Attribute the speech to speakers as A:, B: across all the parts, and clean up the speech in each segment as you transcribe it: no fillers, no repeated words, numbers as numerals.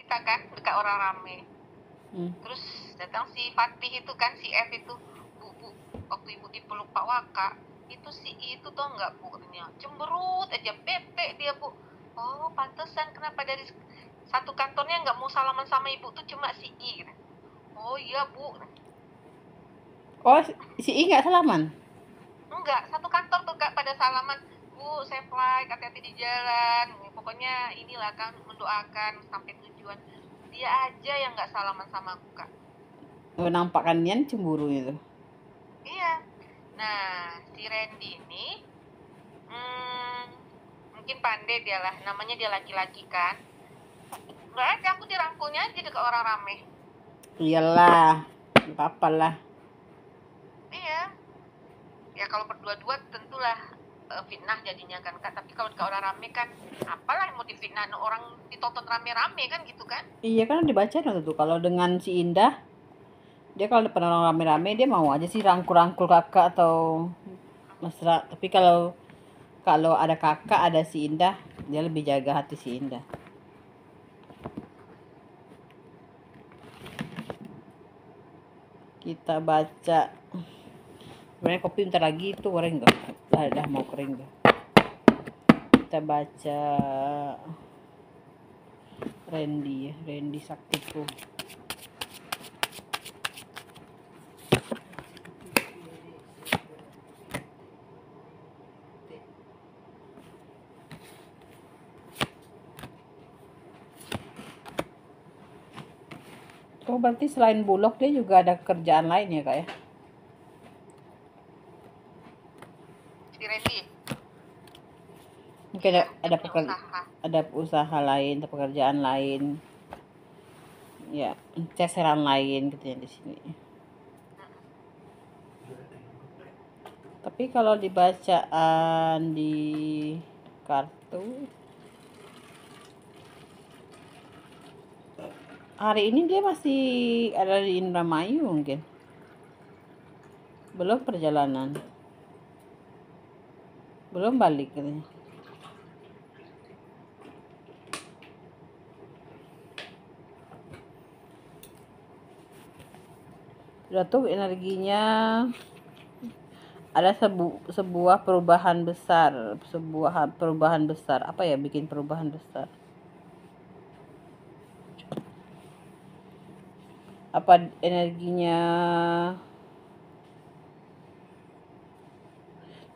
A: kita kan dekat orang rame. Terus datang si Fatih itu kan, si F itu, bu, waktu ibu dipeluk Pak Waka, itu si I itu tuh nggak bu, katanya cemberut aja, bete dia bu. Oh pantesan kenapa dari satu kantornya nggak mau salaman sama ibu tuh cuma si I gitu. Oh iya bu.
B: Oh si I nggak salaman?
A: Enggak, satu kantor tuh Kak pada salaman. Bu, safe flight, hati-hati di jalan. Pokoknya inilah kan mendoakan sampai tujuan. Dia aja yang nggak salaman sama aku Kak.
B: Menampakkan Nian cemburu itu.
A: Iya. Nah, si Randy ini mungkin pandai dia lah. Namanya dia laki-laki kan. Nggak ada, aku dirangkulnya aja dekat orang rame.
B: Iyalah, apa lah.
A: Iya. Ya kalau berdua-dua tentulah fitnah jadinya kan Kak. Tapi kalau dekat orang rame kan apalah yang mau difitnah, orang ditonton rame-rame kan gitu kan.
B: Iya kan dibaca tuh kalau dengan si Indah, dia kalau depan orang rame-rame dia mau aja sih rangkul-rangkul kakak atau mesra. Tapi kalau ada kakak, ada si Indah, dia lebih jaga hati si Indah. Kita baca. Sebenarnya kopi bentar lagi itu goreng gak? Dah mau kering gak? Kita baca Randy Saktiku. Oh berarti selain Bulog dia juga ada kerjaan lain ya kak ya?
A: Si Randy
B: Mungkin
A: iya,
B: ada usaha lain, ada pekerjaan lain, ya ceseran lain gitu ya di sini. Tapi kalau dibacaan di kartu hari ini dia masih ada di Indramayu mungkin. Belum perjalanan. Belum balik katanya. Udah tuh energinya ada sebuah perubahan besar, apa ya bikin perubahan besar? Apa energinya?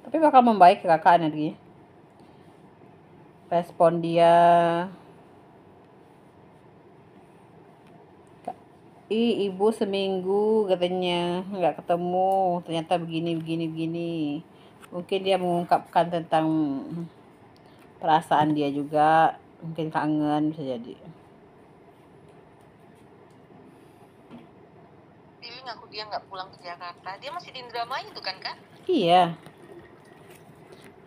B: Tapi bakal membaik ke kakak energinya. Respon dia, ibu seminggu katanya nggak ketemu, ternyata begini. Mungkin dia mengungkapkan tentang perasaan dia juga, mungkin kangen bisa jadi.
A: feeling aku dia nggak pulang ke Jakarta, dia masih di Indramayu tuh kan Kak?
B: Iya.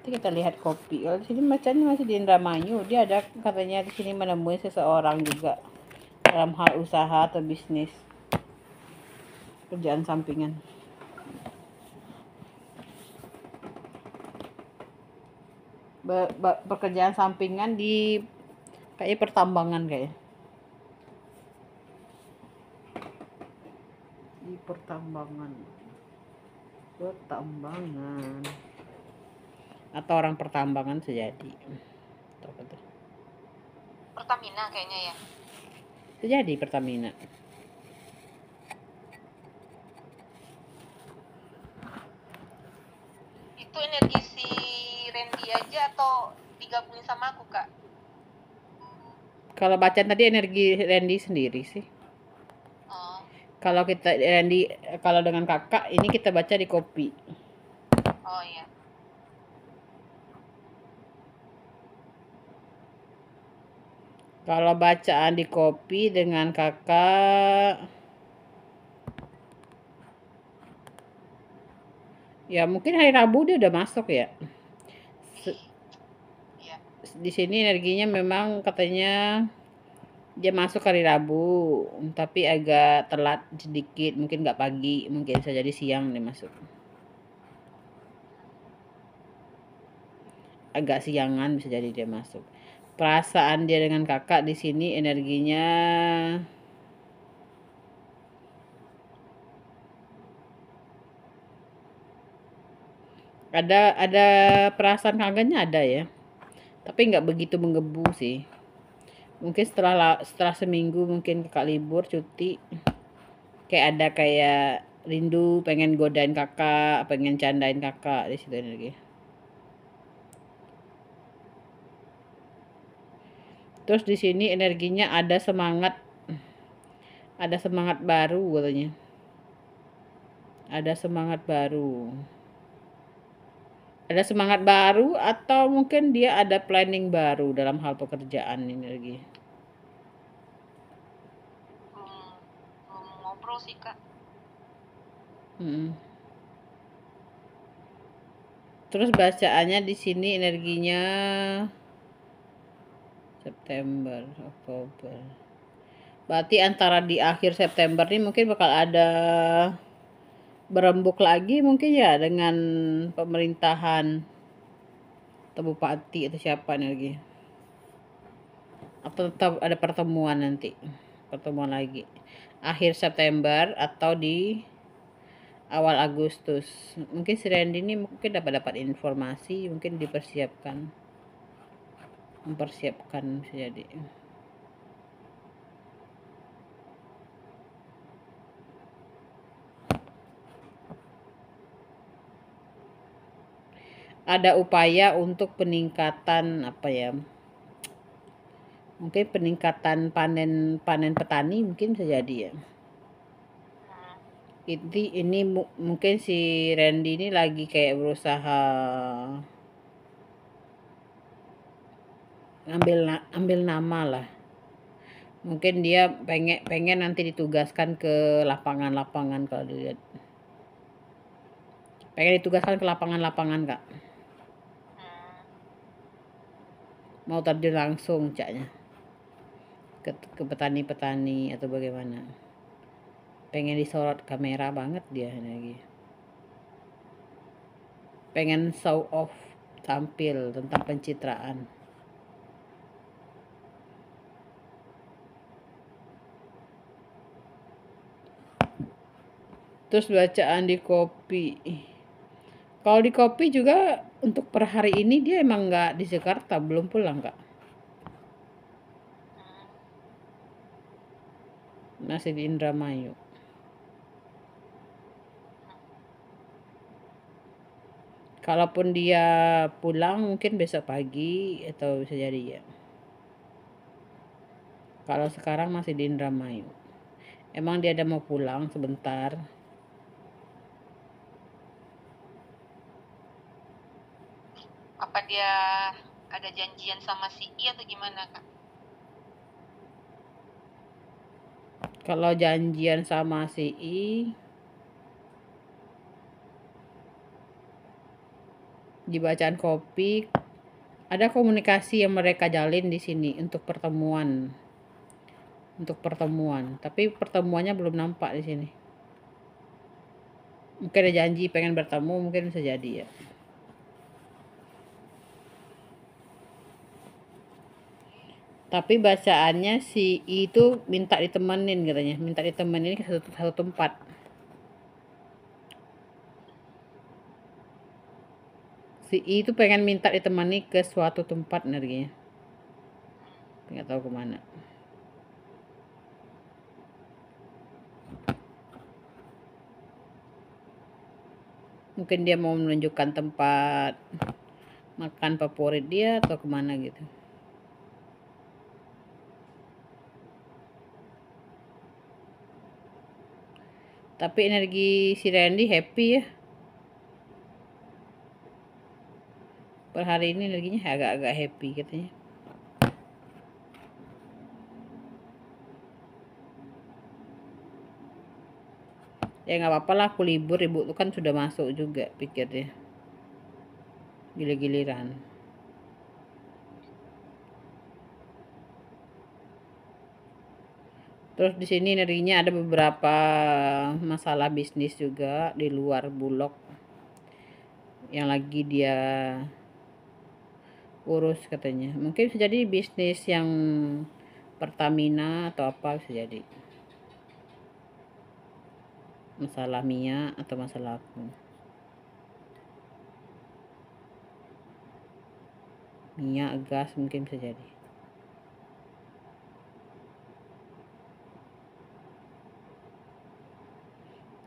B: Nanti kita lihat kopi. Kalau di sini bacanya masih di Indramayu, dia ada katanya di sini menemui seseorang juga dalam hal usaha atau bisnis, kerjaan sampingan. Pekerjaan sampingan di kayak pertambangan kayak. Di pertambangan. Atau orang pertambangan sejadi.
A: Pertamina kayaknya ya.
B: Sejadi Pertamina.
A: Itu energi si Randy aja atau digabungin sama aku Kak?
B: Kalau bacaan tadi energi Randy sendiri sih.
A: Oh.
B: Kalau kalau dengan kakak ini kita baca di kopi.
A: Oh iya.
B: Kalau bacaan di kopi dengan kakak, ya mungkin hari Rabu dia udah masuk ya. Di sini energinya memang katanya dia masuk hari Rabu, tapi agak telat sedikit, mungkin nggak pagi, mungkin bisa jadi siang dia masuk. Agak siangan bisa jadi dia masuk. perasaan dia dengan kakak di sini energinya ada perasaan kangennya ada ya, tapi nggak begitu menggebu sih. Mungkin setelah seminggu mungkin kakak libur cuti, kayak rindu, pengen godain kakak, pengen candain kakak di situ energi. Terus di sini energinya ada semangat baru katanya. Ada semangat baru. Ada semangat baru atau mungkin dia ada planning baru dalam hal pekerjaan energi.
A: Belum ngobrol sih Kak.
B: Terus bacaannya di sini energinya September, Oktober. Berarti antara di akhir September nih mungkin bakal ada berembuk lagi mungkin ya dengan pemerintahan atau bupati atau siapa energi. Atau tetap ada pertemuan nanti. Pertemuan lagi. Akhir September atau di awal Agustus. Mungkin si Randy ini mungkin dapat informasi, mungkin mempersiapkan bisa jadi. Ada upaya untuk peningkatan apa ya, mungkin peningkatan panen petani mungkin bisa jadi ya. Ini mungkin si Randy ini lagi kayak berusaha ambil nama lah. Mungkin dia pengen nanti ditugaskan ke lapangan-lapangan kalau dilihat. Pengen ditugaskan ke lapangan-lapangan Kak. Mau terjun langsung caknya ke petani-petani atau bagaimana. Pengen disorot kamera banget dia lagi. Pengen show off, tampil tentang pencitraan. Terus bacaan di kopi. Kalau di kopi juga untuk per hari ini dia emang nggak di Jakarta, belum pulang Kak. Masih di Indramayu. Kalaupun dia pulang mungkin besok pagi atau bisa jadi ya. Kalau sekarang masih di Indramayu. Emang dia ada mau pulang sebentar.
A: Apa dia ada janjian sama si I atau gimana Kak?
B: Kalau janjian sama si I, di bacaan kopi ada komunikasi yang mereka jalin di sini untuk pertemuan. Tapi pertemuannya belum nampak di sini. Mungkin ada janji pengen bertemu, mungkin bisa jadi ya. Tapi bacaannya si I itu minta ditemenin katanya, minta ditemenin ke satu tempat. Si I itu pengen minta ditemani ke suatu tempat energinya. Nggak tahu kemana. Mungkin dia mau menunjukkan tempat makan favorit dia atau kemana gitu. Tapi energi si Randy happy ya. Per hari ini energinya agak-agak happy katanya. Ya nggak apa-apa lah, aku libur, ibu tuh kan sudah masuk juga pikirnya. Gila-giliran. Terus di sini energinya ada beberapa masalah bisnis juga di luar Bulog yang lagi dia urus katanya. Mungkin bisa jadi bisnis yang Pertamina atau apa, bisa jadi. Masalah Mia atau masalah aku. Minyak, gas mungkin bisa jadi.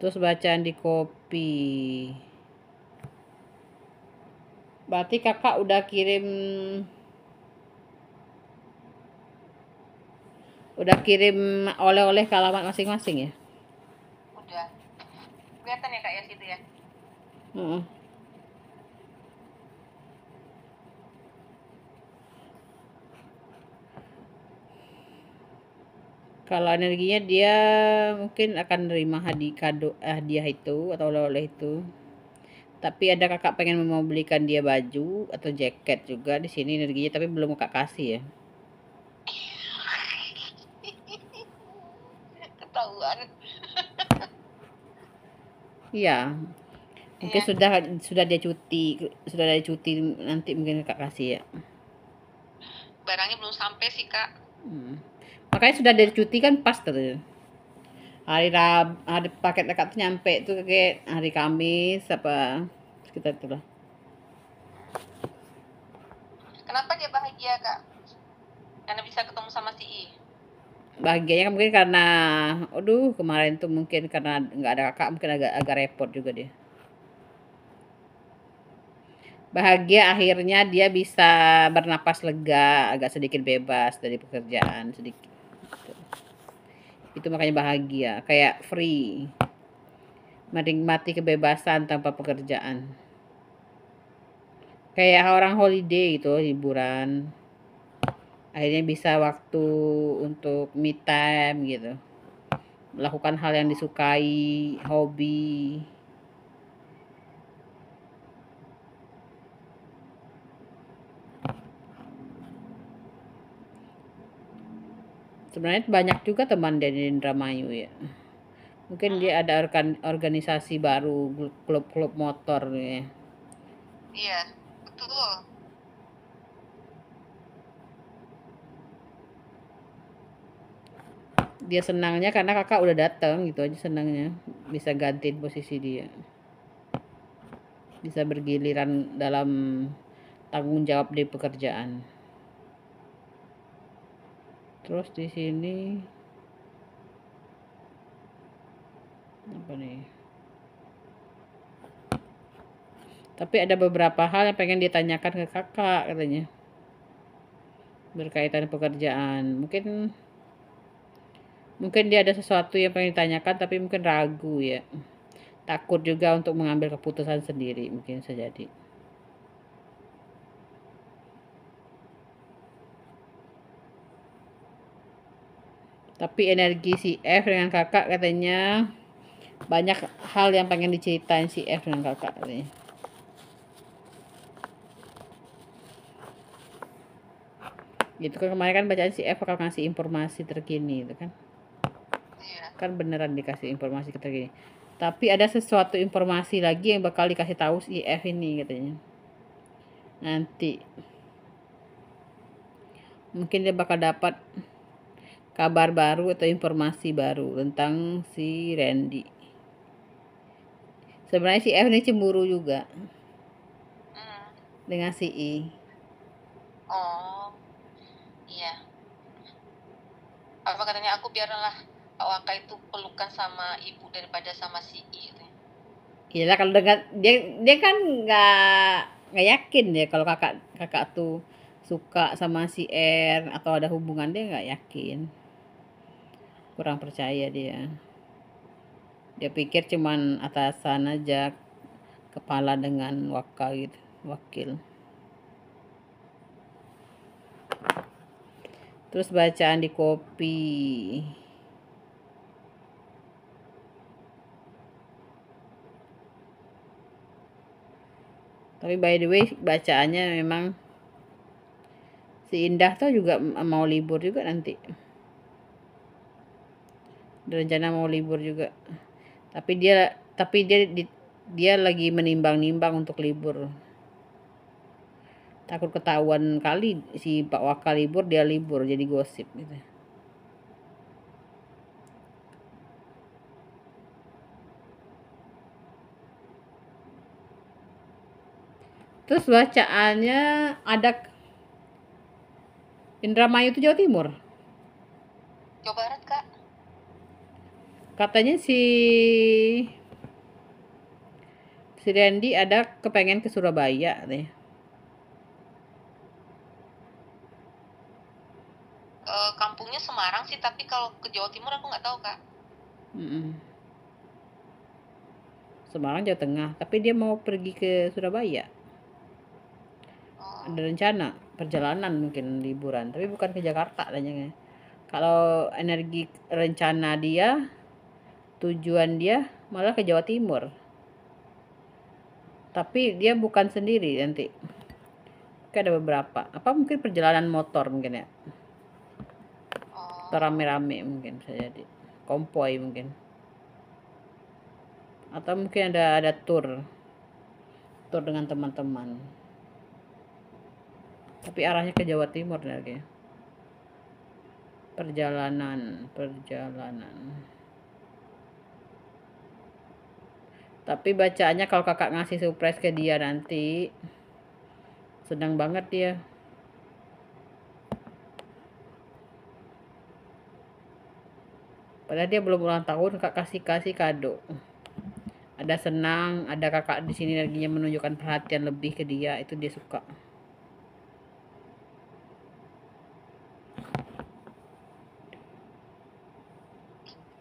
B: Terus bacaan di kopi. Berarti kakak udah kirim oleh-oleh ke alamat masing-masing ya?
A: Udah. Kelihatan ya Kak ya situ ya?
B: Heeh. Kalau energinya dia mungkin akan nerima hadiah itu atau oleh-oleh itu. Tapi ada kakak pengen mau belikan dia baju atau jaket juga di sini energinya, tapi belum kakak kasih ya.
A: Ketahuan.
B: Iya, mungkin
A: Iya.
B: sudah dia cuti nanti mungkin kakak kasih ya.
A: Barangnya belum sampai sih Kak.
B: Makanya sudah dia cuti kan pas tuh. Hari paket kakak tuh nyampe tuh kayak hari Kamis apa sekitar itulah.
A: Kenapa dia bahagia Kak? Karena bisa ketemu sama si I.
B: Bahagianya kan mungkin karena aduh kemarin tuh mungkin karena nggak ada kakak mungkin agak repot juga dia. Bahagia akhirnya dia bisa bernapas lega, agak sedikit bebas dari pekerjaan sedikit. Itu makanya bahagia, kayak free. Menikmati kebebasan tanpa pekerjaan. Kayak orang holiday gitu, liburan. Akhirnya bisa waktu untuk me time gitu. Melakukan hal yang disukai, hobi. Sebenarnya banyak juga teman dari Indramayu ya. Mungkin dia ada organisasi baru, klub-klub motor ya.
A: Iya, betul.
B: Dia senangnya karena kakak udah datang gitu aja senangnya. Bisa gantiin posisi dia. Bisa bergiliran dalam tanggung jawab di pekerjaan. Terus di sini apa nih? Tapi ada beberapa hal yang pengen ditanyakan ke kakak katanya. Berkaitan pekerjaan. Mungkin dia ada sesuatu yang pengen ditanyakan tapi mungkin ragu ya. Takut juga untuk mengambil keputusan sendiri mungkin bisa jadi. Tapi energi si F dengan kakak katanya banyak hal yang pengen diceritain si F dengan kakak katanya. Gitu kan kemarin kan bacaan si F bakal ngasih informasi terkini itu kan.
A: Iya.
B: Kan beneran dikasih informasi terkini. Tapi ada sesuatu informasi lagi yang bakal dikasih tahu si F ini katanya. Nanti mungkin dia bakal dapat kabar baru atau informasi baru tentang si Randy. Sebenarnya si F ini cemburu juga dengan si I.
A: Oh, iya. Apa katanya aku biarlah Pak Waka itu pelukan sama ibu daripada sama si I.
B: Iyalah kalau dengan dia kan nggak yakin ya kalau kakak tuh suka sama si R atau ada hubungan, dia nggak yakin, kurang percaya dia pikir cuman atasan aja, kepala dengan wakil. Terus bacaan di kopi. Tapi by the way bacaannya memang si Indah tuh juga mau libur juga nanti. Rencana mau libur juga. Tapi dia lagi menimbang-nimbang untuk libur. Takut ketahuan kali si Pak Waka libur, dia libur, jadi gosip gitu. Terus bacaannya ada Indramayu itu Jawa Timur.
A: Jawa Barat, Kak.
B: Katanya si Randy ada kepengen ke Surabaya katanya.
A: Kampungnya Semarang sih, tapi kalau ke Jawa Timur aku nggak tahu, Kak.
B: Semarang Jawa Tengah, tapi dia mau pergi ke Surabaya. Ada rencana perjalanan, mungkin liburan, tapi bukan ke Jakarta adanya. Kalau energi rencana dia, tujuan dia malah ke Jawa Timur. Tapi dia bukan sendiri nanti. Kayak ada beberapa. Apa mungkin perjalanan motor mungkin ya? Atau rame-rame mungkin bisa jadi. Konvoy mungkin. Atau mungkin ada tour dengan teman-teman. Tapi arahnya ke Jawa Timur lagi. Perjalanan. Tapi bacaannya kalau kakak ngasih surprise ke dia nanti, senang banget dia. Padahal dia belum ulang tahun, kak kasih kado. Ada senang, ada kakak di sini energinya menunjukkan perhatian lebih ke dia, itu dia suka.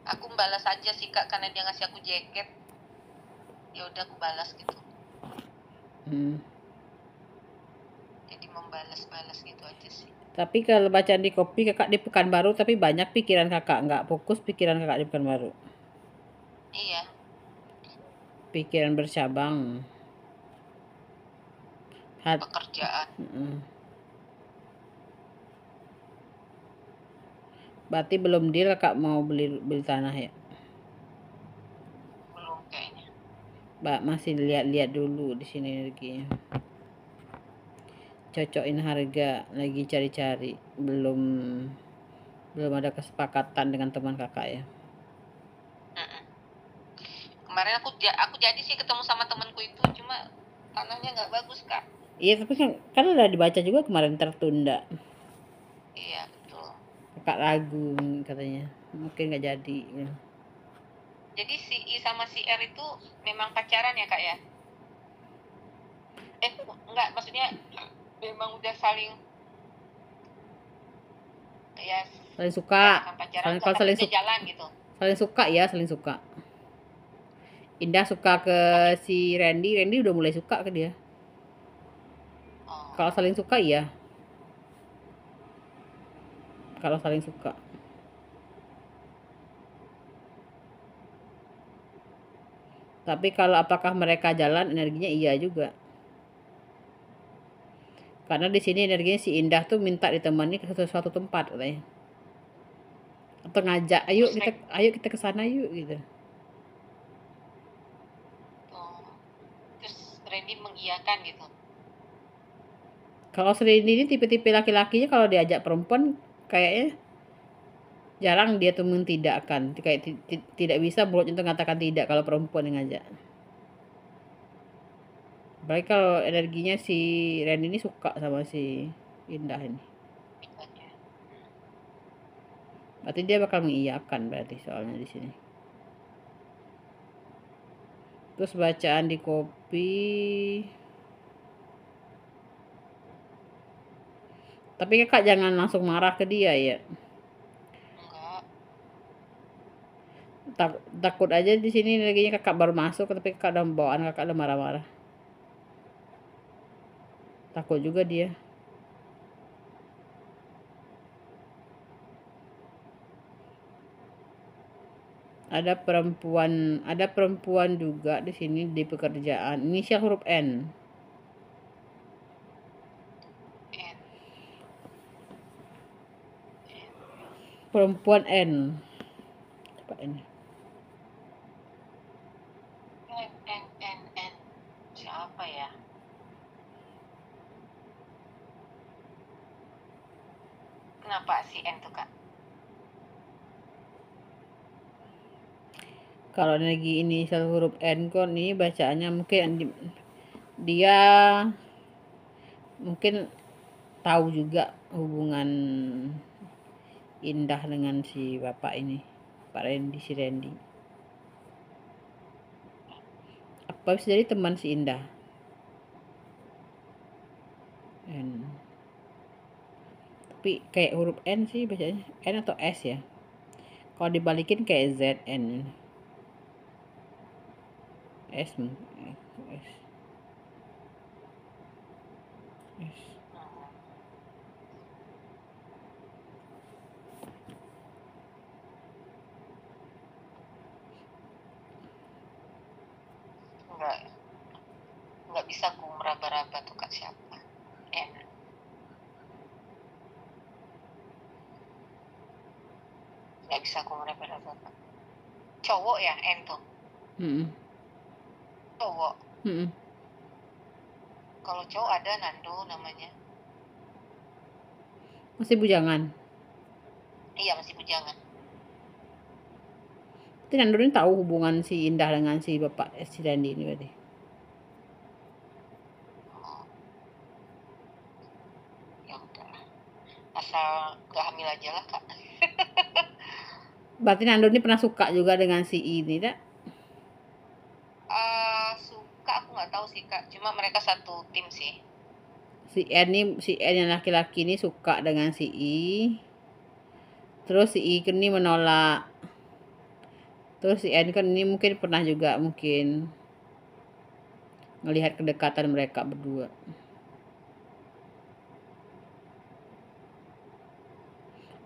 A: Aku balas aja sih, Kak, karena dia ngasih aku jaket. Ya udah aku balas gitu. Jadi membalas-balas gitu aja sih.
B: Tapi kalau bacaan di kopi kakak di Pekanbaru, tapi banyak pikiran kakak, nggak fokus pikiran kakak di Pekanbaru.
A: Iya.
B: Pikiran bercabang.
A: Pekerjaan.
B: Berarti belum deal kakak mau beli tanah ya?
A: Belum kayaknya.
B: Mbak masih lihat-lihat dulu di sini energinya. Cocokin harga, lagi cari-cari, belum ada kesepakatan dengan teman kakak ya.
A: Kemarin aku jadi sih ketemu sama temanku itu, cuma tanahnya nggak bagus, Kak.
B: Iya, tapi kan udah dibaca juga kemarin tertunda.
A: Iya, betul.
B: Kakak ragu katanya, mungkin nggak jadi ya.
A: Jadi si I sama si R itu memang pacaran ya, Kak ya? Enggak, maksudnya memang udah saling ya
B: saling suka,
A: pacaran, kalau saling suka jalan gitu.
B: Saling suka ya, saling suka. Indah suka ke si Randy udah mulai suka ke dia. Kalau saling suka iya. Kalau saling suka. Tapi kalau apakah mereka jalan, energinya iya juga. Karena di sini energinya si Indah tuh minta ditemani ke suatu tempat katanya. Atau ngajak, ayo kita ke sana yuk gitu.
A: Terus Randy mengiyakan gitu.
B: Kalau Randy ini tipe-tipe laki-lakinya kalau diajak perempuan kayaknya jarang dia tuh mentidakkan. Kayak tidak bisa mulutnya tuh mengatakan tidak kalau perempuan yang ngajak. Apalagi kalau energinya si Randy ini suka sama si Indah ini. Berarti dia bakal mengiyakan berarti soalnya di sini. Terus bacaan di kopi. Tapi kakak jangan langsung marah ke dia ya. Takut aja di sini energinya kakak baru masuk, tapi kakak udah bawaan kakak udah marah-marah. Takut juga dia. Ada perempuan juga di sini di pekerjaan. Inisial huruf N. Perempuan N. Apa ini?
A: N. Siapa ya? Kenapa si N tuh, Kak?
B: Kalau lagi inisial huruf N kok ini bacaannya mungkin dia mungkin tahu juga hubungan Indah dengan si bapak ini, Pak Randy, si Randy. Apa bisa jadi teman si Indah? N. Tapi kayak huruf N sih bacanya, N atau S ya? Kalau dibalikin kayak ZN. S. S. S.
A: Nggak bisa aku meraba-raba tuh, Kak, siapa N. Nggak bisa aku meraba-raba, Kak. Cowok ya N tuh? Cowok. Kalau cowok ada Nando namanya.
B: Masih bujangan?
A: Iya, masih bujangan.
B: Itu Nando ini tahu hubungan si Indah dengan si bapak si Randy ini berarti.
A: Ya udah, asal gak hamil aja lah, Kak.
B: Berarti Nando ini pernah suka juga dengan si ini, tak?
A: Suka aku nggak tahu sih, Kak. Cuma mereka satu tim sih.
B: Si N yang laki-laki ini suka dengan si I. Terus si I ini menolak. Terus si N kan ini mungkin pernah juga mungkin melihat kedekatan mereka berdua.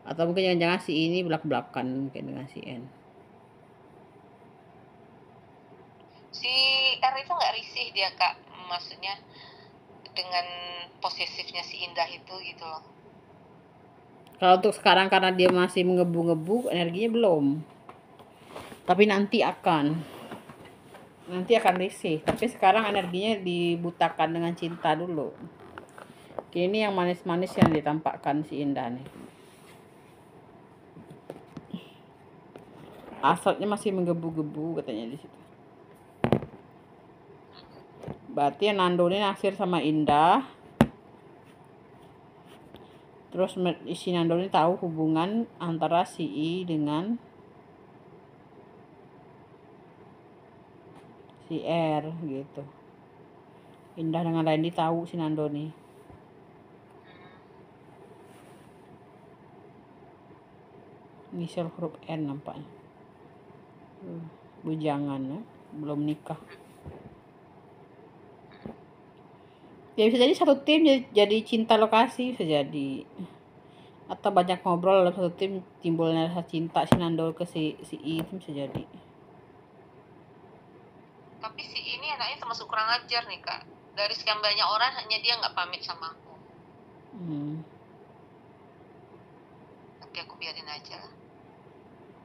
B: Atau mungkin jangan-jangan si I ini belak-belakan mungkin dengan si N.
A: Si R itu nggak risih dia, Kak. Maksudnya dengan posesifnya si Indah itu gitu loh.
B: Kalau untuk sekarang karena dia masih menggebu-gebu, energinya belum. Tapi nanti akan risih. Tapi sekarang energinya dibutakan dengan cinta dulu. Ini yang manis-manis yang ditampakkan si Indah nih. Asapnya masih menggebu-gebu katanya di situ. Berarti Nando ini naksir sama Indah. Terus si Nando ini tahu hubungan antara si I dengan si R gitu. Indah dengan Randy tahu si Nando nih. Inisial huruf N nampaknya. Bujangan ya, belum nikah. Ya bisa jadi satu tim jadi cinta lokasi, bisa jadi. Atau banyak ngobrol dalam satu tim timbulnya rasa cinta si Nando ke si I itu bisa jadi.
A: Tapi si ini anaknya termasuk kurang ajar nih, Kak. Dari sekian banyak orang hanya dia nggak pamit sama aku. Tapi aku biarin aja lah.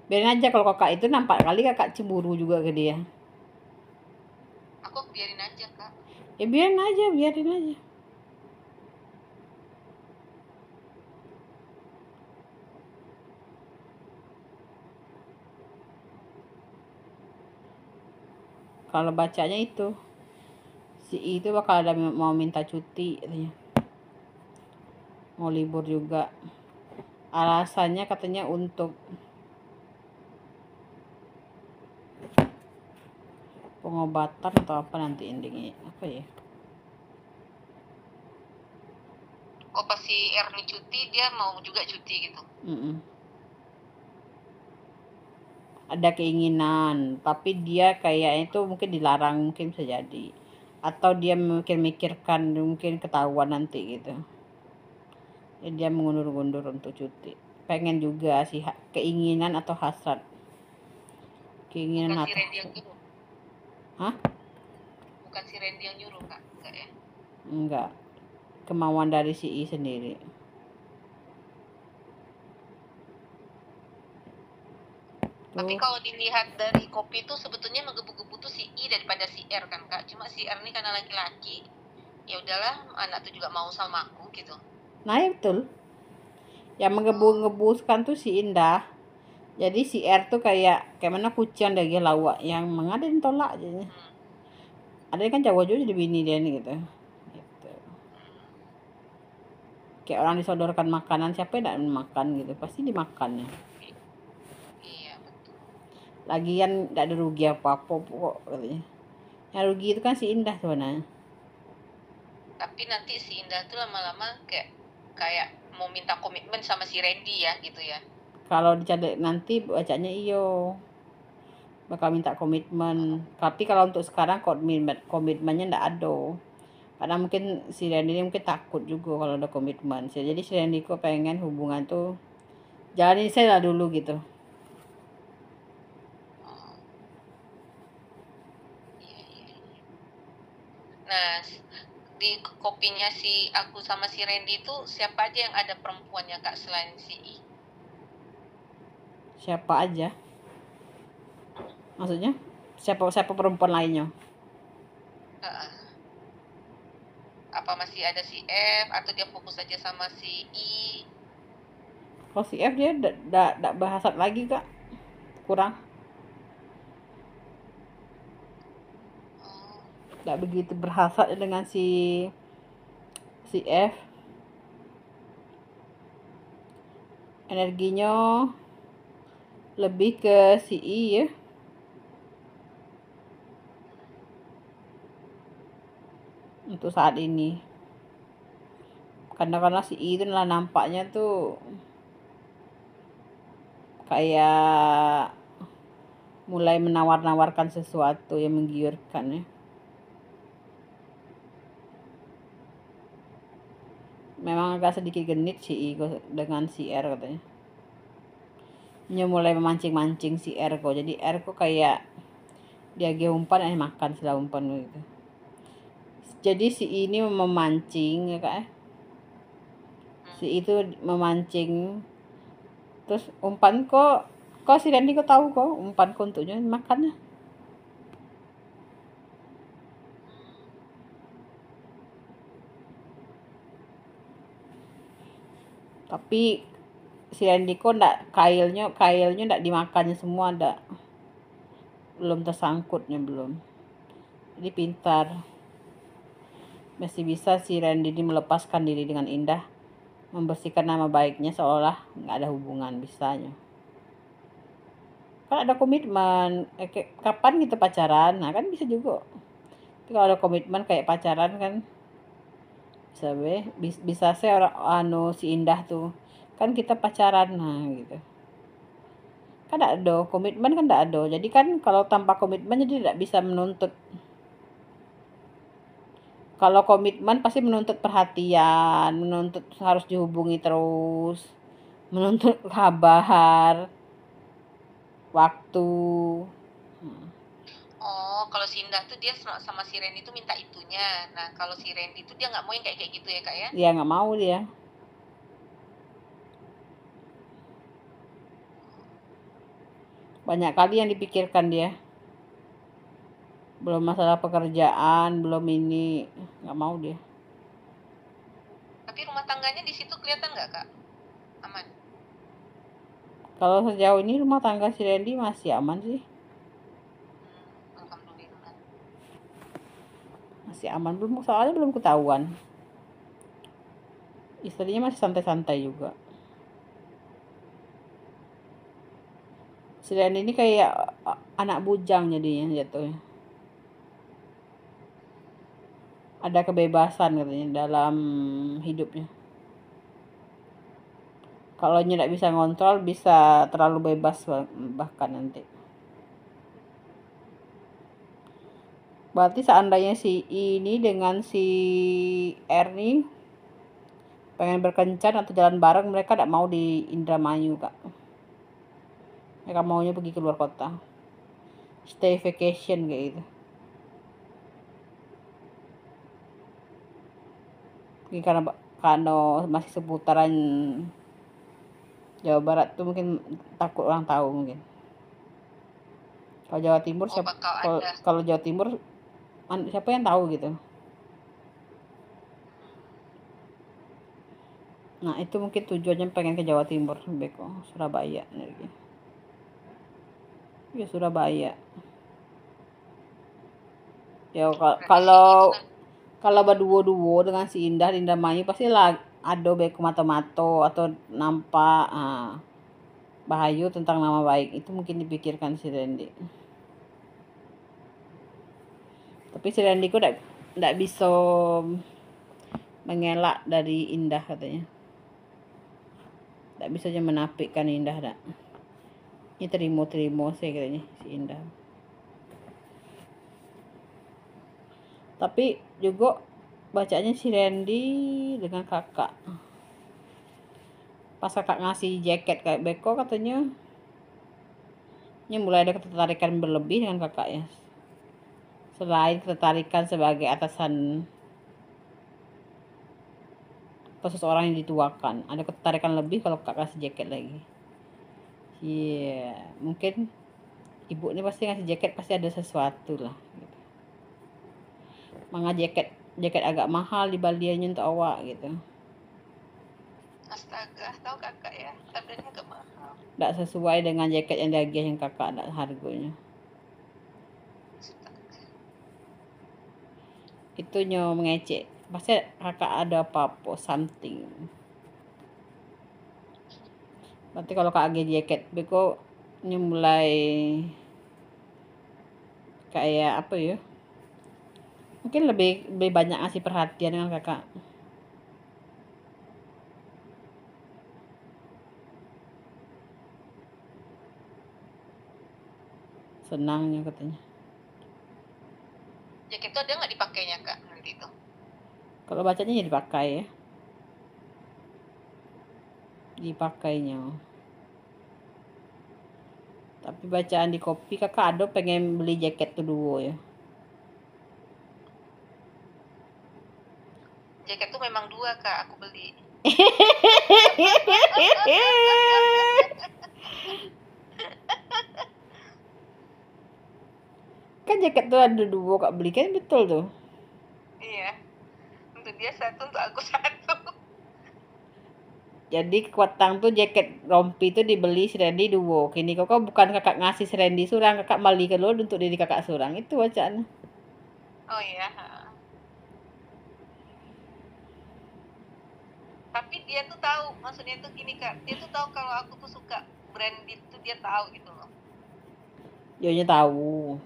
B: Biarin aja, kalau kakak itu nampak kali kakak cemburu juga ke dia.
A: Aku biarin aja, Kak.
B: Ya biarin aja. Kalau bacanya itu si I itu bakal ada mau minta cuti katanya. Mau libur juga. Alasannya katanya untuk pengobatan atau apa nanti endingnya. Apa ya?
A: Oh, pas si Erni cuti, dia mau juga cuti gitu.
B: Ada keinginan, tapi dia kayaknya itu mungkin dilarang, mungkin bisa jadi. Atau dia mungkin mikirkan mungkin ketahuan nanti gitu. Jadi dia mengundur-undur untuk cuti. Pengen juga sih, keinginan atau hasrat. Keinginan
A: Bukan si
B: atau
A: Randy yang nyuruh.
B: Hah?
A: Bukan si Randy yang nyuruh, Kak. Enggak ya?
B: Enggak. Kemauan dari si I sendiri.
A: Tapi kalau dilihat dari kopi itu sebetulnya menggebu-gebu tuh si I daripada si R kan, Kak. Cuma si R ini karena laki-laki, ya udahlah, anak tuh juga mau sama aku gitu.
B: Nah ya betul. Yang menggebu-gebuskan tuh si Indah. Jadi si R tuh kayak mana kucing daging lawak yang mengadin tolak aja. Ada kan cowok juga jadi bini dia nih gitu. Kayak orang disodorkan makanan, siapa yang tidak makan gitu, pasti dimakan ya.
A: Iya betul.
B: Lagian tidak ada rugi apa-apa kok katanya. Yang rugi itu kan si Indah sebenarnya.
A: Tapi nanti si Indah tuh lama-lama kayak mau minta komitmen sama si Randy ya gitu ya.
B: Kalau dicari nanti bacanya iyo bakal minta komitmen. Tapi kalau untuk sekarang komitmennya ndak ada. Karena mungkin si Randy ini mungkin takut juga kalau ada komitmen. Jadi si Randy kok pengen hubungan tuh jalanin saya lah dulu gitu.
A: Nah, di kopinya si aku sama si Randy itu siapa aja yang ada perempuannya Kak selain si I?
B: Siapa aja? Maksudnya siapa perempuan lainnya?
A: Apa masih ada si F atau dia fokus aja sama si I?
B: Kalau si F dia tidak bahasat lagi Kak, kurang. Tidak begitu berhasat dengan si F. Energinya lebih ke si I ya. Untuk saat ini. Karena si I itu lah nampaknya tuh kayak mulai menawar-nawarkan sesuatu yang menggiurkan ya. Memang agak sedikit genit si I dengan si R katanya. Dia mulai memancing-mancing si R kok. Jadi R kok kayak dia umpan makan setelah umpan gitu. Jadi si ini memancing ya Kak. Si itu memancing. Terus umpan kok si Randy kok tahu kok umpan kok untuknya makannya. Tapi si Randy kok kailnya ndak dimakannya semua, ndak, belum tersangkutnya belum. Jadi pintar. Masih bisa si Randy ini melepaskan diri dengan indah, membersihkan nama baiknya seolah nggak ada hubungan bisanya. Kan ada komitmen, kapan kita pacaran, nah kan bisa juga. Tapi kalau ada komitmen kayak pacaran kan bisa saya orang si Indah tuh kan kita pacaran nah gitu kan tidak ada komitmen kan tidak ada, jadi kan kalau tanpa komitmen jadi tidak bisa menuntut. Kalau komitmen pasti menuntut perhatian, menuntut harus dihubungi terus, menuntut kabar, waktu.
A: Oh, kalau si Indah tuh dia sama si Randy tuh minta itunya. Nah, kalau si Randy tuh dia nggak mau yang kayak gitu ya Kak ya?
B: Dia nggak mau dia. Banyak kali yang dipikirkan dia. Belum masalah pekerjaan, belum ini, nggak mau dia.
A: Tapi rumah tangganya di situ kelihatan nggak Kak? Aman?
B: Kalau sejauh ini rumah tangga si Randy masih aman sih.
A: Alhamdulillah.
B: Masih aman, soalnya belum ketahuan. Istrinya masih santai-santai juga. Si Randy ini kayak anak bujang jadinya jatuhnya. Ada kebebasan katanya dalam hidupnya. Kalau tidak bisa ngontrol, bisa terlalu bebas bahkan nanti. Berarti seandainya si ini dengan si Ernie pengen berkencan atau jalan bareng, mereka tidak mau di Indramayu Kak. Mereka maunya pergi keluar kota, stay vacation kayak gitu. Mungkin karena masih seputaran Jawa Barat tuh mungkin takut orang tahu mungkin. Kalau Jawa Timur kalau Jawa Timur siapa yang tahu gitu. Nah itu mungkin tujuannya pengen ke Jawa Timur, Beko, Surabaya lagi. Ya Surabaya. Ya kalau berduo-duo dengan si Indah Mayu pasti lah ada Beko mato-mato atau nampak Bahayu tentang nama baik itu mungkin dipikirkan si Randy. Tapi si Randy kok tidak bisa mengelak dari Indah katanya. Tidak bisa aja menafikan Indah dak. Ini terima sih katanya si Indah. Tapi juga bacanya si Randy dengan kakak. Pas kakak ngasih jaket kayak Beko katanya, ini mulai ada ketertarikan berlebih dengan kakak ya. Selain ketertarikan sebagai atasan atau seseorang yang dituakan, ada ketertarikan lebih kalau kakak kasih jaket lagi. Iya, mungkin ibu ini pasti ngasih jaket pasti ada sesuatu lah. Gitu. Manga jaket agak mahal di baliannya untuk awak gitu.
A: Astaga, tahu kakak ya, harganya agak mahal.
B: Tidak sesuai dengan jaket yang dagih yang kakak ada harganya. Itu nyo mengecek. Pasti kakak ada apa-apa something. Berarti kalau kak agi jaket, Beko ini mulai kayak apa ya? Mungkin lebih banyak ngasih perhatian dengan kakak. Senangnya katanya.
A: Jaket itu ada nggak dipakainya kak nanti itu?
B: Kalau bacanya ya dipakai ya. Dipakainya. Tapi bacaan di kopi kakak ada pengen beli jaket tuh dua ya.
A: Jaket tuh memang dua kak, aku beli.
B: Kan jaket tuh ada dua kak beli kan betul tuh.
A: Iya, untuk dia satu, untuk aku satu.
B: Jadi kekuatan tuh jaket rompi tuh dibeli si Randy dua. Kini kok bukan kakak ngasih si Randy surang, kakak beli ke lo untuk diri kakak surang. Itu bacaan.
A: Oh iya. Tapi dia tuh tahu, maksudnya tuh gini kak, dia tuh tahu kalau aku tuh suka branded tuh, dia tahu gitu loh.
B: Yonya tahu.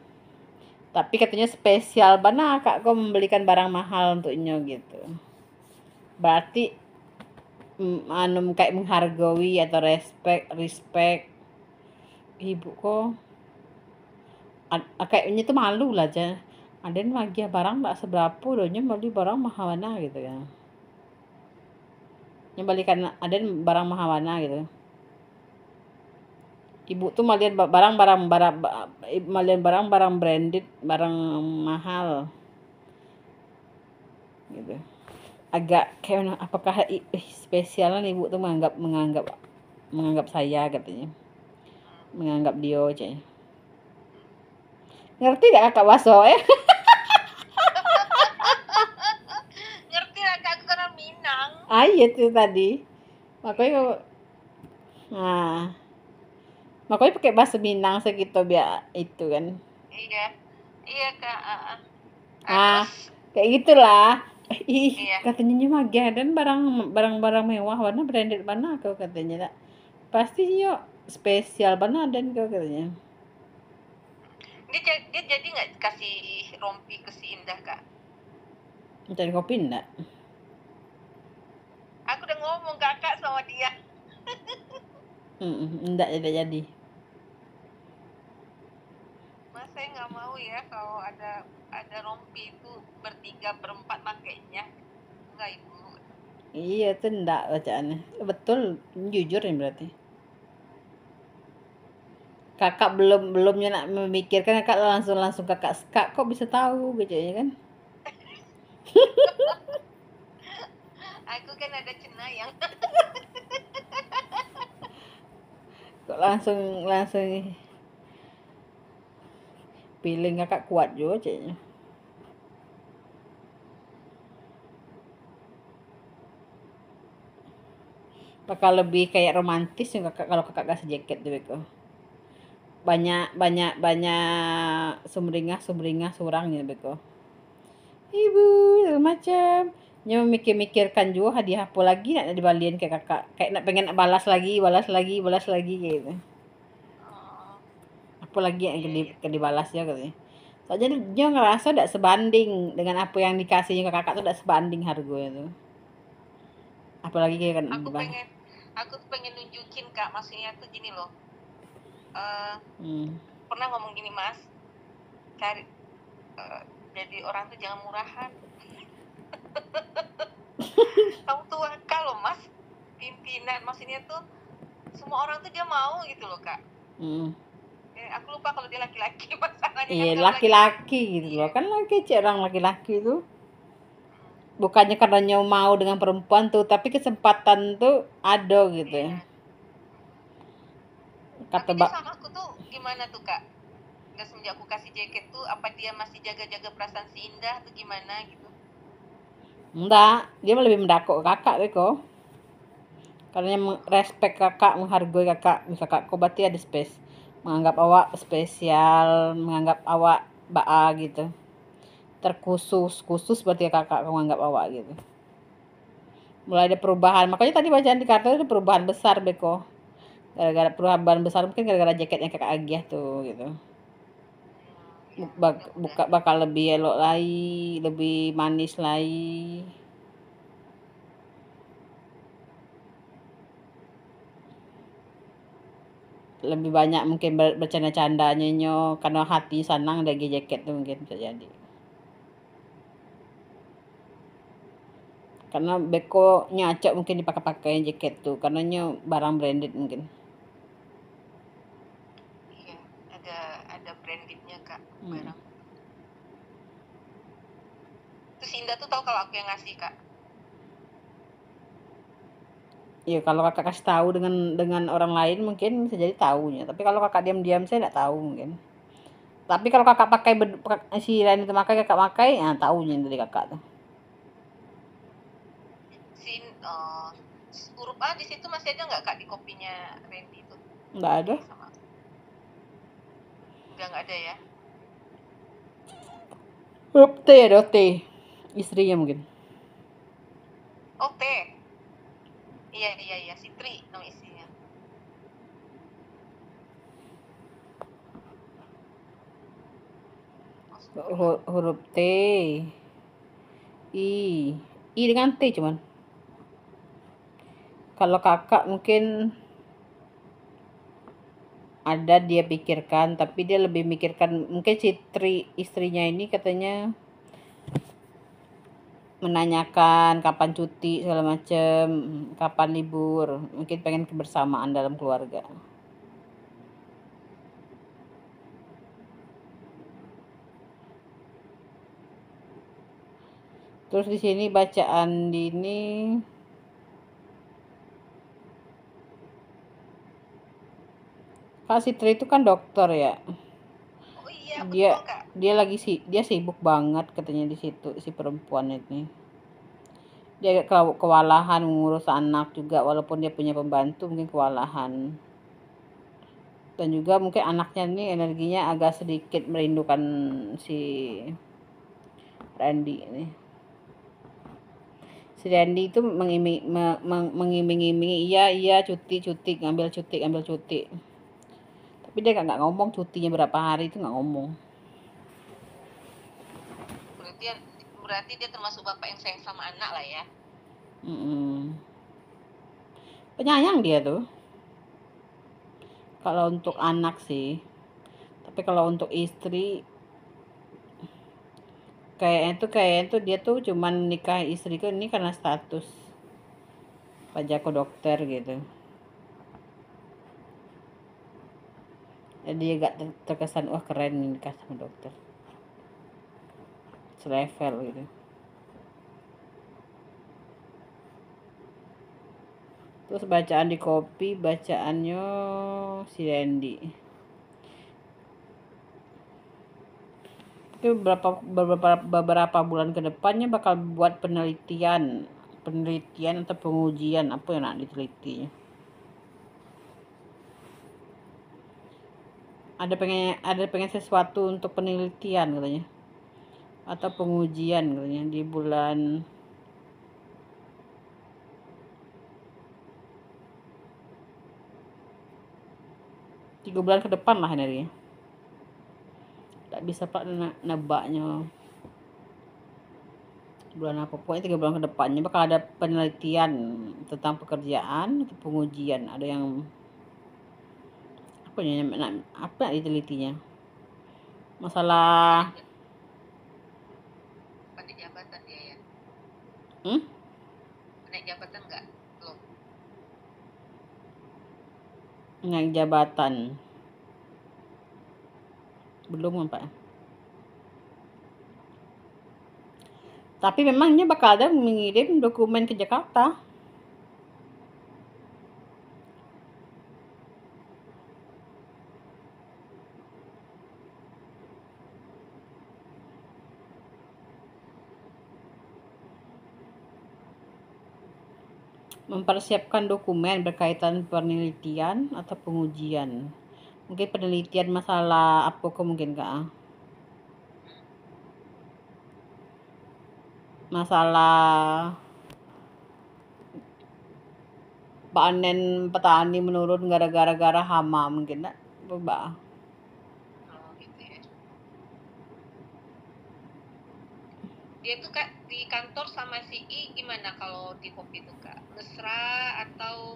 B: Tapi katanya spesial mana kak kok membelikan barang mahal untuknya gitu. Berarti kayak menghargai atau respect ibu kok kayaknya tuh malu lah aja. Ada lagi barang tak seberapa doanya beli barang mahal mana gitu ya. Yang balikan ada barang mahal mana gitu. Ibu tuh malian barang branded, barang mahal. Gitu. Agak kayak apakah spesialan ibu tuh menganggap saya katanya. Menganggap dia aja. Ngerti gak kakak Baso ya?
A: Ngerti lah kak, aku kan Minang.
B: Iya tuh tadi. Makanya makanya pakai bahasa Minang segitu biar itu kan.
A: Iya kak.
B: Kayak gitulah.
A: Iya.
B: Katanya magah dan barang mewah warna branded mana kau katanya tak. Pasti yo spesial mana dan kau katanya.
A: Dia jadi nggak kasih rompi ke si Indah kak?
B: Mencari kopi enggak?
A: Aku udah ngomong kakak sama dia.
B: Enggak jadi.
A: Mas saya nggak mau ya kalau ada rompi itu 3/4 makainya. Enggak ibu.
B: Iya itu enggak bacaannya. Betul, jujur nih berarti. Kakak belumnya nak memikirkan kakak langsung kakak kok bisa tahu gitu ya kan?
A: Aku kan ada cenayang.
B: Kok langsung feeling kakak kuat juga kayaknya. bakal lebih kayak romantis ya kakak kalau kakak kasih jaket tuh Beko. Banyak sumringah surang ya Beko. Ibu macam nya memikir-mikirkan juga hadiah apa lagi nak dibaliin ke kakak, kayak nak pengen balas lagi gitu.
A: Oh,
B: Apa lagi yang
A: iya.
B: dibalas ya katanya. Soalnya dia ngerasa tidak sebanding dengan apa yang dikasihnya ke kakak tuh tidak sebanding harganya tuh. Apalagi kayak kan
A: Aku tuh pengen nunjukin Kak, maksudnya tuh gini loh. Pernah ngomong gini, Mas, cari jadi orang tuh jangan murahan. Kamu tuh kalau Mas pimpinan, maksudnya tuh semua orang tuh dia mau gitu loh Kak. Aku lupa kalau dia laki-laki pasangannya.
B: Iya laki-laki gitu loh, kan laki orang laki-laki tuh bukannya karena mau dengan perempuan tuh, tapi kesempatan tuh ada gitu ya.
A: Tapi dia sama aku tuh gimana tuh Kak? Nggak semenjak aku kasih jaket tuh, apa dia masih jaga-jaga perasaan si Indah atau gimana gitu?
B: Enggak, dia lebih mendakok kakak Beko. Karena respect kakak, menghargai kakak, kakak kok berarti ada space. Menganggap awak spesial, menganggap awak baa gitu. Khusus berarti kakak menganggap awak gitu. Mulai ada perubahan, makanya tadi bacaan di kartu ada perubahan besar Beko. Gara-gara perubahan besar mungkin gara-gara jaketnya kakak Agiah tuh gitu. Bakal lebih elok lagi, lebih manis lagi. Lebih banyak mungkin bercanda-candanya nyo karena hati senang dari jaket tuh mungkin bisa jadi. Karena Beko nyacok mungkin dipakai-pakai jaket tuh karena nyo barang branded mungkin.
A: Iya, ada brandednya Kak, barang. Terus Indah tuh tahu kalau aku yang ngasih Kak.
B: Iya kalau kakak kasih tahu dengan orang lain mungkin bisa jadi tahunya. Tapi kalau kakak diam-diam saya tidak tahu mungkin. Tapi kalau kakak pakai si Rani itu pakai kakak pakai, ya tahunya dari kakak tuh.
A: Huruf A di situ masih ada nggak Kak di kopinya Randy itu?
B: Nggak ada.
A: Nggak ada ya.
B: Huruf T ada T. Istrinya mungkin.
A: Oh T. Iya, Sitri nama istrinya.
B: Huruf T. I dengan T cuman. Kalau kakak mungkin ada dia pikirkan, tapi dia lebih mikirkan mungkin Sitri istrinya ini katanya menanyakan kapan cuti segala macam, kapan libur, mungkin pengen kebersamaan dalam keluarga. Terus di sini bacaan di ini Kak Sitri itu kan dokter ya.
A: Oh iya, betul Kak.
B: Dia sibuk banget katanya di situ si perempuan ini. Dia kewalahan mengurus anak juga walaupun dia punya pembantu mungkin kewalahan. Dan juga mungkin anaknya ini energinya agak sedikit merindukan si Randy ini. Si Randy itu mengiming-imingi iya cuti ngambil cuti. Tapi dia nggak ngomong cutinya berapa hari itu nggak ngomong.
A: Berarti dia termasuk bapak yang sayang sama anak lah ya.
B: Penyayang dia tuh. Kalau untuk anak sih. Tapi kalau untuk istri kayaknya tuh dia tuh cuman nikah istriku ini karena status Pak dokter gitu. Jadi agak terkesan wah keren nikah sama dokter. Selevel gitu. Terus bacaan di kopi, bacaannya si Randy. Itu beberapa bulan ke depannya bakal buat penelitian penelitian atau pengujian apa yang nak diteliti. Ada pengen sesuatu untuk penelitian katanya atau pengujian katanya di bulan 3 bulan ke depan lah ini. Tak bisa pak nebaknya bulan apa, pokoknya 3 bulan ke depannya bakal ada penelitian tentang pekerjaan atau pengujian. Ada yang apa ditelitinya, masalah
A: Pada jabatan dia ya. Naik jabatan enggak? Belum.
B: Naik jabatan belum pak. Tapi memangnya bakal ada mengirim dokumen ke Jakarta. Mempersiapkan dokumen berkaitan penelitian atau pengujian. Mungkin penelitian masalah apa mungkin kak? Masalah panen petani menurun gara-gara hama mungkin tak? Coba.
A: Oh gitu ya. Dia tuh kak di kantor sama si I gimana kalau di kopi tuh kak? Mesra atau?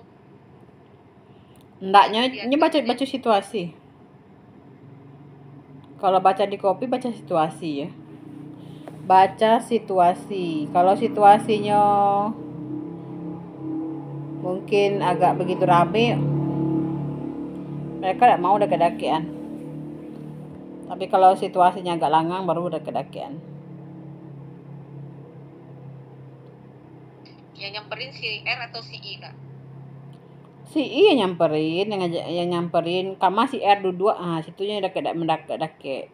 B: Enggaknya, ini baca situasi. Kalau baca di kopi baca situasi ya. Baca situasi. Kalau situasinya mungkin agak begitu rame, mereka tidak mau deket-dekean. Tapi kalau situasinya agak langang baru deket-dekean.
A: Yang nyamperin si R atau si I kak?
B: Si I yang nyamperin, yang nyamperin, sama si R dua, situnya deket-deket.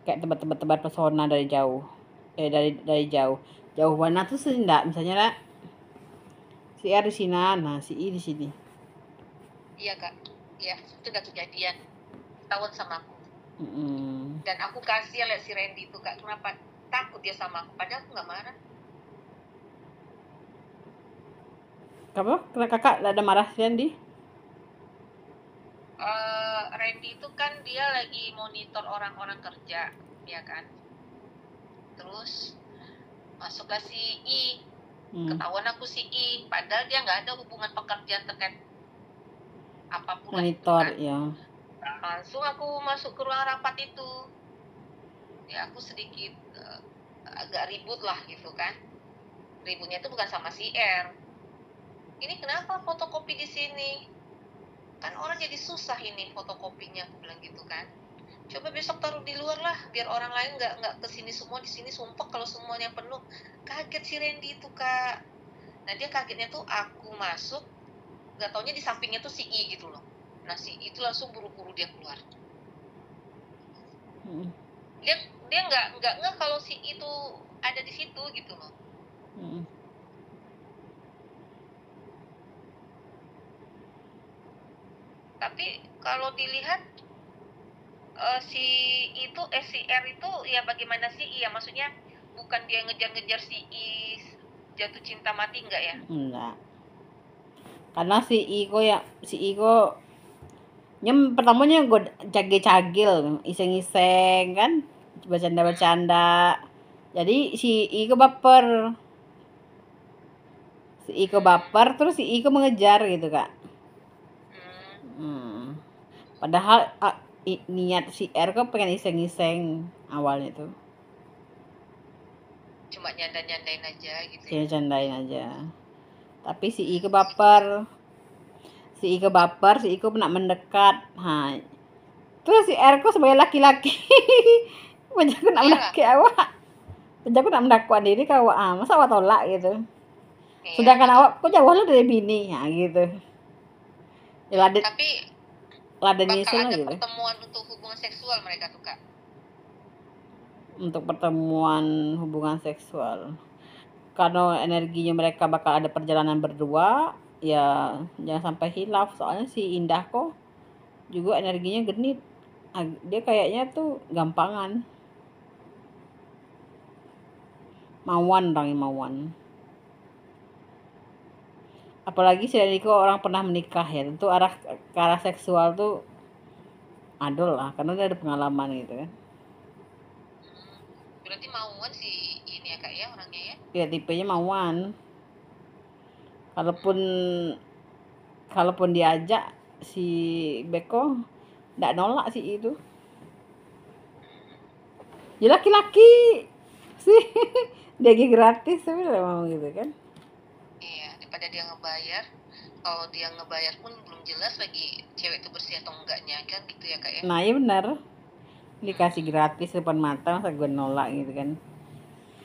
B: Kayak tebak-tebak pesona dari jauh. Dari jauh. Jauh mana tuh sih enggak, misalnya lah. Si R di sini, nah si I di sini.
A: Iya kak, iya itu udah kejadian tahun sama aku. Dan aku kasih lihat si Randy itu kak, kenapa takut dia sama aku, padahal aku nggak marah.
B: Apa? Karena kakak ada marah si Randy?
A: Randy itu kan dia lagi monitor orang-orang kerja, ya kan. Terus masuklah si I, ketahuan aku si I, padahal dia nggak ada hubungan pekerjaan terkait apapun
B: monitor
A: kan.
B: ya.
A: Langsung aku masuk ke ruang rapat itu, ya aku sedikit agak ribut lah gitu kan. Ributnya itu bukan sama si R. Ini kenapa fotokopi di sini? Kan orang jadi susah ini fotokopinya, aku bilang gitu kan. Coba besok taruh di luar lah, biar orang lain nggak kesini semua, di sini sumpah kalau semuanya penuh. Kaget si Randy itu kak. Nah dia kagetnya tuh aku masuk, nggak taunya di sampingnya tuh si I gitu loh. Nah si I itu langsung buru-buru dia keluar. Dia nggak kalau si I itu ada di situ gitu loh. Tapi kalau dilihat si R itu ya bagaimana si I ya, maksudnya bukan dia ngejar-ngejar si I jatuh cinta mati enggak ya?
B: Enggak. Karena si Iko pertamanya gue cagil, iseng-iseng kan, bercanda-bercanda. Jadi si Iko baper. Terus si Iko mengejar gitu kak. Padahal niat si R kok pengen iseng-iseng awalnya tuh.
A: Cuma nyandain aja gitu.
B: Nyandain aja. Tapi si Iko baper. Si Iko nak mendekat. Terus si R kok sebagai laki-laki. Penjaku nak mendaki awak. Penjaku nak mendakuan diri ke awak. Masa awak tolak gitu. Sedangkan awak kok jauh lah dari bini. Gitu. Ya,
A: tapi bakal ada gitu. Pertemuan untuk hubungan seksual mereka tuh kak.
B: Untuk pertemuan hubungan seksual. karena energinya mereka bakal ada perjalanan berdua, ya jangan sampai hilaf. Soalnya si Indah kok juga energinya genit. Dia kayaknya tuh gampangan. Mauan orangnya mauan. Apalagi si Riko orang pernah menikah ya, tentu ke arah seksual tuh adol lah, karena dia ada pengalaman gitu kan.
A: Berarti mauan sih ini ya Kak ya orangnya ya?
B: Ya tipenya mauan. Kalaupun diajak si Beko nggak nolak sih itu. Ya laki-laki sih dia gratis tapi udah mau gitu kan.
A: Iya, daripada dia ngebayar. Kalau dia ngebayar pun belum jelas lagi cewek itu bersih atau enggaknya kan gitu ya Kak ya?
B: Nah iya benar, dikasih gratis depan mata masa gue nolak gitu kan.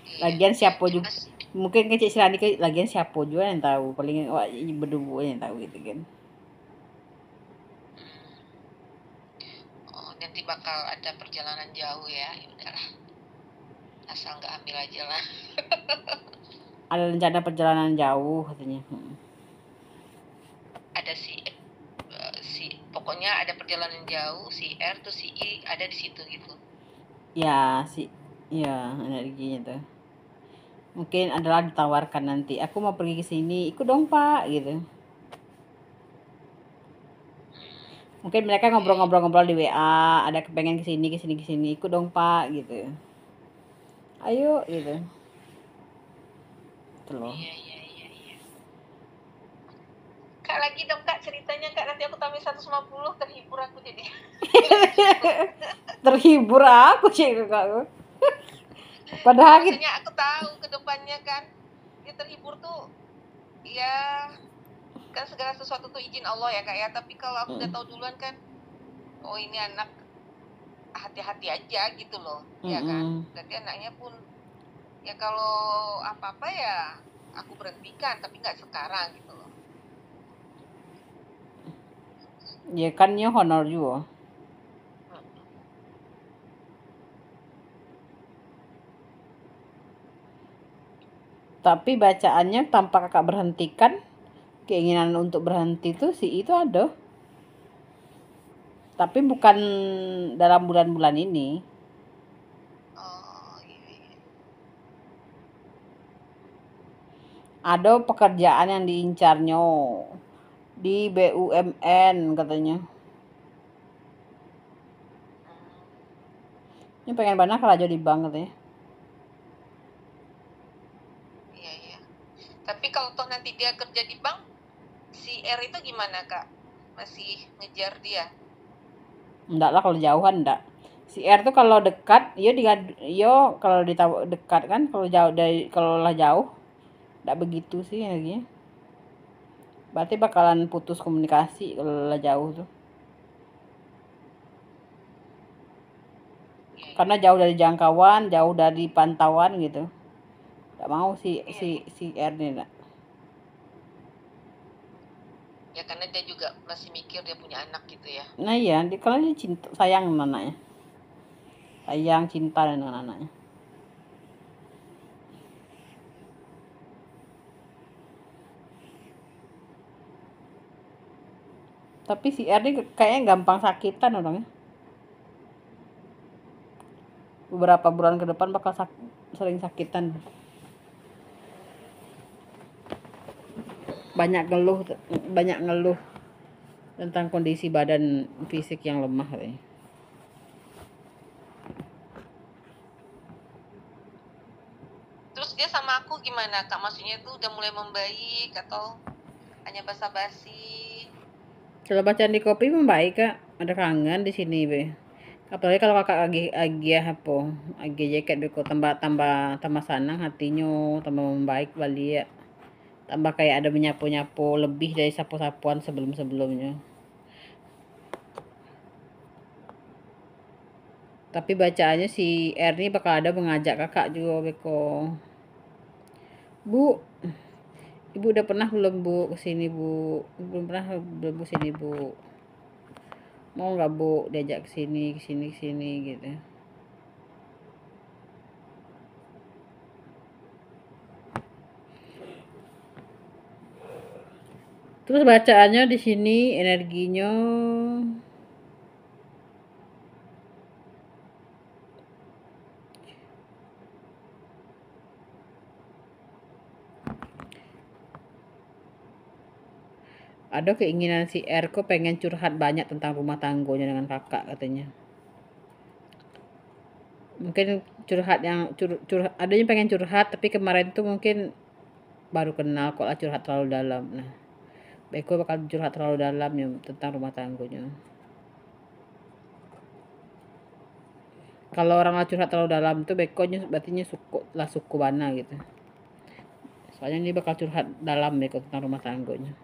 A: Iya.
B: Lagian siapa juga
A: Jelas.
B: mungkin kecil Silani lagian siapa juga yang tahu, paling wah ini berdua yang tahu gitu kan.
A: Oh, nanti bakal ada perjalanan jauh ya. Ya udahlah. Asal nggak hamil aja lah.
B: Ada rencana perjalanan jauh katanya.
A: Ada si pokoknya ada perjalanan jauh, si R tuh si I ada di situ gitu.
B: Ya energinya tuh. Mungkin adalah ditawarkan nanti, aku mau pergi ke sini, ikut dong Pak gitu. Mungkin mereka ngobrol-ngobrol di WA, ada kepengen kesini, ikut dong Pak gitu. Ayo gitu. Itu loh.
A: Iya. Kak lagi dong Kak ceritanya Kak, nanti aku tambah 150 terhibur aku jadi.
B: Terhibur aku sih Kak. Padahal
A: maksudnya aku tahu ke depannya kan dia terhibur tuh ya kan segala sesuatu tuh izin Allah ya Kak ya, tapi kalau aku udah tahu duluan kan oh ini anak hati-hati aja gitu loh. Ya kan berarti anaknya pun ya kalau apa-apa ya aku berhentikan tapi nggak sekarang gitu loh.
B: Ya kan dia honor juga. Tapi bacaannya tanpa kakak berhentikan, keinginan untuk berhenti tuh si itu ada. Tapi bukan dalam bulan-bulan ini.
A: Oh iya.
B: Ada pekerjaan yang diincarnya di BUMN katanya. Ini pengen banget kerja di bank katanya.
A: Iya. Tapi kalau toh nanti dia kerja di bank, si R itu gimana Kak? Masih ngejar dia?
B: Enggak lah kalau jauhan enggak. Si R tuh kalau dekat, kalau dekat kan, kalau lah jauh enggak begitu sih energinya. Berarti bakalan putus komunikasi kalau lah jauh tuh. Karena jauh dari jangkauan, jauh dari pantauan gitu. Enggak mau si R nih enggak.
A: Ya karena dia juga masih mikir dia punya anak gitu ya.
B: Nah iya, kalau dia sayang sama anaknya. Sayang, cinta dengan anaknya. Tapi si R ini kayaknya gampang sakitan orangnya. Beberapa bulan ke depan bakal sering sakitan. Banyak ngeluh tentang kondisi badan fisik yang lemah katanya.
A: Terus dia sama aku gimana Kak? Maksudnya tuh udah mulai membaik atau hanya basa-basi?
B: Kalau bacaan di kopi membaik Kak, ada kangen di sini be. Apalagi kalau kakak agi jaket beko tambah senang hatinya, tambah membaik balik ya. Tambah kayak ada menyapu-nyapu lebih dari sapu-sapuan sebelum-sebelumnya. Tapi bacaannya si R ini bakal ada mengajak kakak juga beko. Bu, ibu udah pernah belum bu kesini bu? Belum pernah belum kesini bu? Mau nggak bu diajak kesini gitu? Terus bacaannya di sini energinya ada keinginan si R kok pengen curhat banyak tentang rumah tanggonya dengan kakak katanya. Mungkin curhat yang curhat adanya pengen curhat tapi kemarin tuh mungkin baru kenal kok lah curhat terlalu dalam. Nah, Beko bakal curhat terlalu dalam ya tentang rumah tanggonya. Kalau orang curhat terlalu dalam tuh Bekonya berarti suku bana gitu. Soalnya ini bakal curhat dalam Beko tentang rumah tanggonya.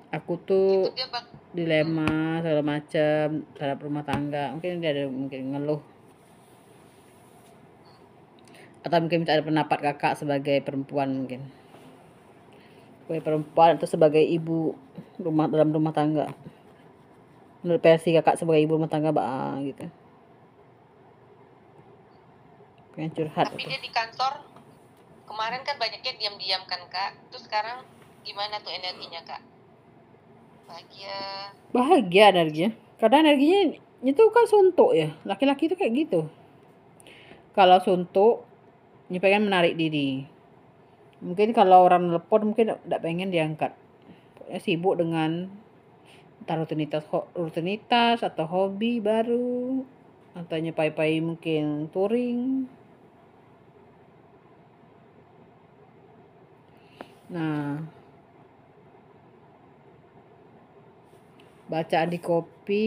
B: Aku tuh dilema segala macam terhadap rumah tangga. Mungkin dia ada mungkin ngeluh. Atau mungkin minta ada pendapat kakak sebagai perempuan mungkin. Sebagai perempuan atau sebagai ibu dalam rumah tangga. Menurut versi kakak sebagai ibu rumah tangga gitu. Pengen curhat.
A: Tapi dia di kantor kemarin kan banyaknya diam-diam kan kak. Terus sekarang gimana tuh energinya kak?
B: Bahagia energinya. Kadang energinya itu kan suntuk ya. Laki-laki itu kayak gitu. Kalau suntuk, dia pengen menarik diri. Mungkin kalau orang telepon mungkin tidak pengen diangkat. Pokoknya sibuk dengan entah rutinitas atau hobi baru atau nyepai-pai mungkin touring. Nah, bacaan di kopi